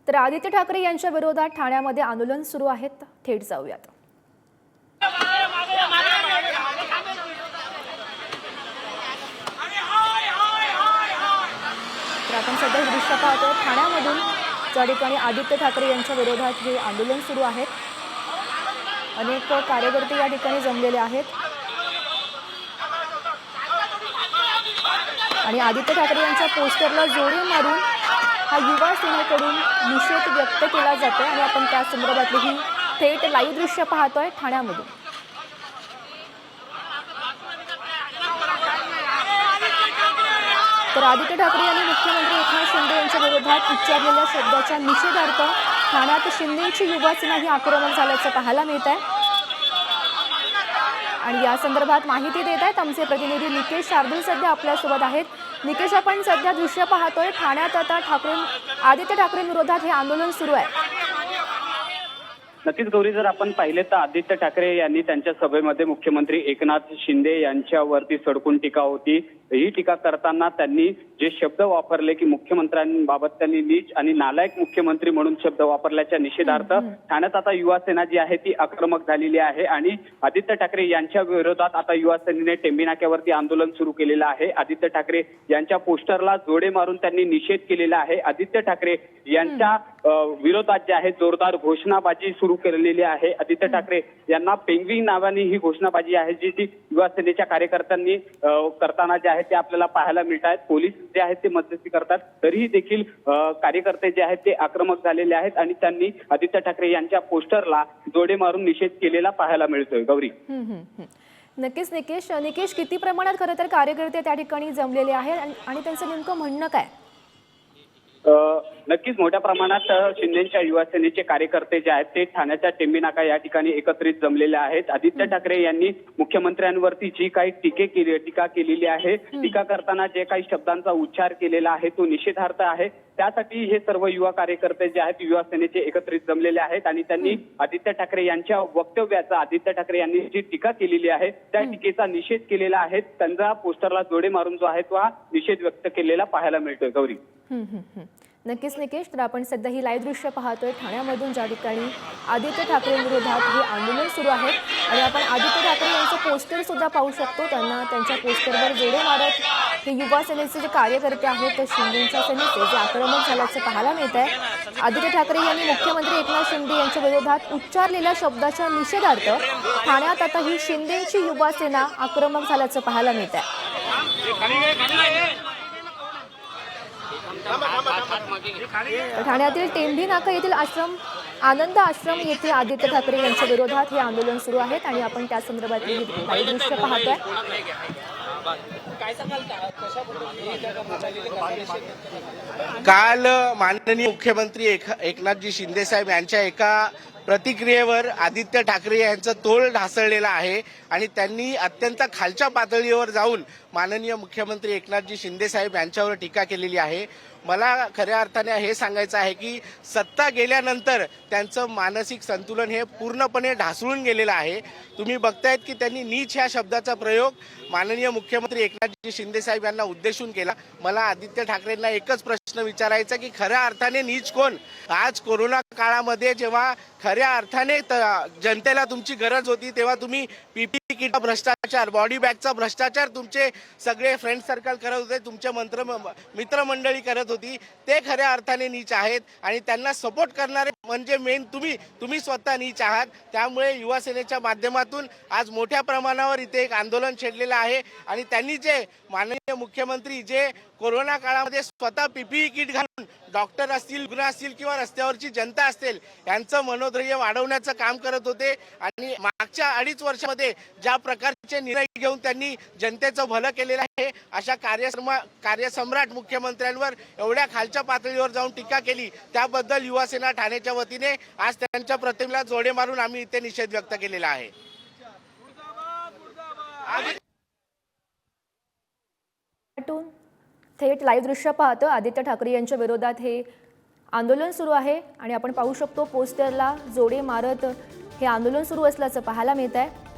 तर आदित्य ठाकरे यांच्या विरोधात ठाण्यामध्ये आंदोलन सुरू आहेत। थेट जाऊयात। तर आपण सध्या दृश्य पाहतो ठाण्यामधून ज्या ठिकाणी आदित्य ठाकरे यांच्या विरोधात हे आंदोलन सुरू आहे। अनेक कार्यकर्ते या ठिकाणी जमलेले आहेत आणि आदित्य ठाकरे यांच्या पोस्टरला जोडे मारून हा युवा सेनेकडून निषेध व्यक्त केला जातो आणि आपण त्या संदर्भातली ही थेट लाईव्ह दृश्य पाहतोय ठाण्यामधून। तर आदित्य ठाकरे यांनी मुख्यमंत्री एकनाथ शिंदे यांच्या विरोधात उच्चारलेल्या शब्दाच्या निषेधार्थ ठाण्यात शिंदेची युवा सेना ही आक्रमक झाल्याचं पाहायला मिळत आहे आणि या संदर्भात माहिती देत आहेत आमचे प्रतिनिधी निकेश शार्दूल सध्या आपल्यासोबत आहेत। निकेश, आपण सध्या दृश्य पाहतोय ठाण्यात आता आदित्य ठाकरेंविरोधात हे आंदोलन सुरू आहे। नक्कीच गौरी, जर आपण पाहिले तर आदित्य ठाकरे यांनी त्यांच्या सभेमध्ये मुख्यमंत्री एकनाथ शिंदे यांच्यावरती सडकून टीका होती। ही टीका करताना त्यांनी जे शब्द वापरले की मुख्यमंत्र्यांबाबत त्यांनी नीच आणि नालायक मुख्यमंत्री म्हणून शब्द वापरल्याच्या निषेधार्थ ठाण्यात आता युवा सेना जी आहे ती आक्रमक झालेली आहे आणि आदित्य ठाकरे यांच्या विरोधात आता युवा सेनेने टेंबी नाक्यावरती आंदोलन सुरू केलेलं आहे। आदित्य ठाकरे यांच्या पोस्टरला जोडे मारून त्यांनी निषेध केलेला आहे। आदित्य ठाकरे यांच्या विरोधात जे आहे जोरदार घोषणाबाजी सुरू केलेली आहे। आदित्य ठाकरे यांना पेंग्विन नावाने ही घोषणाबाजी आहे जी ती युवा सेनेच्या कार्यकर्त्यांनी करताना जे आहे ते आपल्याला पाहायला मिळत आहेत। पोलीस जे आहेत ते मध्यस्थी करतात, तरीही देखील कार्यकर्ते जे आहेत ते आक्रमक झालेले आहेत आणि त्यांनी आदित्य ठाकरे यांच्या पोस्टरला जोडे मारून निषेध केलेला पाहायला मिळतोय। गौरी, नक्कीच निकेश, किती प्रमाणात खरं तर कार्यकर्ते त्या ठिकाणी जमलेले आहेत आणि त्यांचं नेमकं म्हणणं काय? नक्कीच मोठ्या प्रमाणात शिंदेच्या युवा सेनेचे कार्यकर्ते जे आहेत ते ठाण्याच्या टेंबी नाका या ठिकाणी एकत्रित जमलेले आहेत। आदित्य ठाकरे यांनी मुख्यमंत्र्यांवरती जी काही टीका केलेली आहे, टीका करताना जे काही शब्दांचा उच्चार केलेला आहे तो निषेधार्थ आहे। त्यासाठी हे सर्व युवा कार्यकर्ते जे आहेत युवा सेनेचे एकत्रित जमलेले आहेत आणि त्यांनी आदित्य ठाकरे यांच्या वक्तव्याचा, आदित्य ठाकरे यांनी जी टीका केलेली आहे त्या टीकेचा निषेध केलेला आहे। त्यांचा पोस्टरला जोडे मारून जो आहे तो हा निषेध व्यक्त केलेला पाहायला मिळतोय। गौरी, नक्कीच निकेश, तर आपण सध्या ही लाईव्ह दृश्य पाहतोय ठाण्यामधून ज्या ठिकाणी आदित्य ठाकरेंविरोधात हे आंदोलन सुरू आहे आणि आपण आदित्य ठाकरे यांचं पोस्टर सुद्धा पाहू शकतो। त्यांना त्यांच्या पोस्टरवर जोडे मारत हे युवा सेनेचे जे कार्यकर्ते आहेत ते शिंदेच्या सेनेचे जे आक्रमक झाल्याचं पाहायला मिळत आहे। आदित्य ठाकरे यांनी मुख्यमंत्री एकनाथ शिंदे यांच्या विरोधात उच्चारलेल्या शब्दाच्या निषेधार्थ ठाण्यात आता ही शिंदेची युवा सेना आक्रमक झाल्याचं पाहायला मिळत आहे। ठाण्यातील टेंभी नाका येथील आनंद आश्रम येथे आदित्य ठाकरे यांच्या विरोधात हे आंदोलन सुरू आहेत आणि आपण त्या संदर्भातली लाईव्ह दृश्य पाहतोय। काल माननीय मुख्यमंत्री एकनाथजी शिंदे साहेब यांच्या एका प्रतिक्रियेवर आदित्य ठाकरे यांचं तोल ढासळलेलं आहे आणि त्यांनी अत्यंत खालच्या पातळीवर जाऊन माननीय मुख्यमंत्री एकनाथजी शिंदे साहेब यांच्यावर टीका केलेली आहे। मला खऱ्या अर्थाने हे सांगायचं आहे की सत्ता गेल्यानंतर त्यांचं मानसिक संतुलन हे पूर्णपणे ढासळून गेलेलं आहे। तुम्ही बघतायत की त्यांनी नीच ह्या शब्दाचा प्रयोग माननीय मुख्यमंत्री एकनाथजी शिंदे साहेब यांना उद्देशून केला। मला आदित्य ठाकरेंना एकच प्रश्न विचारायचा की खऱ्या अर्थाने नीच कोण? आज कोरोना काळामध्ये जेव्हा खऱ्या अर्थाने जनतेला तुमची गरज होती तेव्हा तुम्ही पीपीई किट भ्रष्टाचार, बॉडी बॅगचा भ्रष्टाचार तुमचे सगळे फ्रेंड सर्कल करत होते, तुमचे मित्रमंडळी करत होती, ते खऱ्या अर्थाने नीच आहेत आणि त्यांना सपोर्ट करणारे म्हणजे मेन तुम्ही स्वतः नीच आहात। त्यामुळे युवा सेनेच्या माध्यमातून आज मोठ्या प्रमाणावर इथे एक आंदोलन छेडलेलं आहे आणि त्यांनी जे माननीय मुख्यमंत्री जे कोरोना काळामध्ये स्वतः पीपीई किट घालून डॉक्टर असतील, रुग्ण असतील किंवा रस्त्यावरची जनता असतील यांचं मनोधैर्य वाढवण्याचं काम करत होते आणि मागच्या 2.5 वर्षामध्ये ज्या प्रकारचे निर्णय घेऊन त्यांनी जनतेचं भलं केलेलं आहे, अशा कार्यसम्राट मुख्यमंत्र्यांवर एवढ्या खालच्या पातळीवर जाऊन टीका केली त्याबद्दल युवा सेना ठाण्याच्या वतीने आज त्यांच्या प्रतिमेला जोडे मारून आम्ही इथे निषेध व्यक्त केलेला आहे। थेट लाईव्ह दृश्य पाहतो आदित्य ठाकरे यांच्या विरोधात हे आंदोलन सुरू आहे आणि आपण पाहू शकतो पोस्टरला जोडे मारत हे आंदोलन सुरू असल्याचं पाहायला मिळत आहे।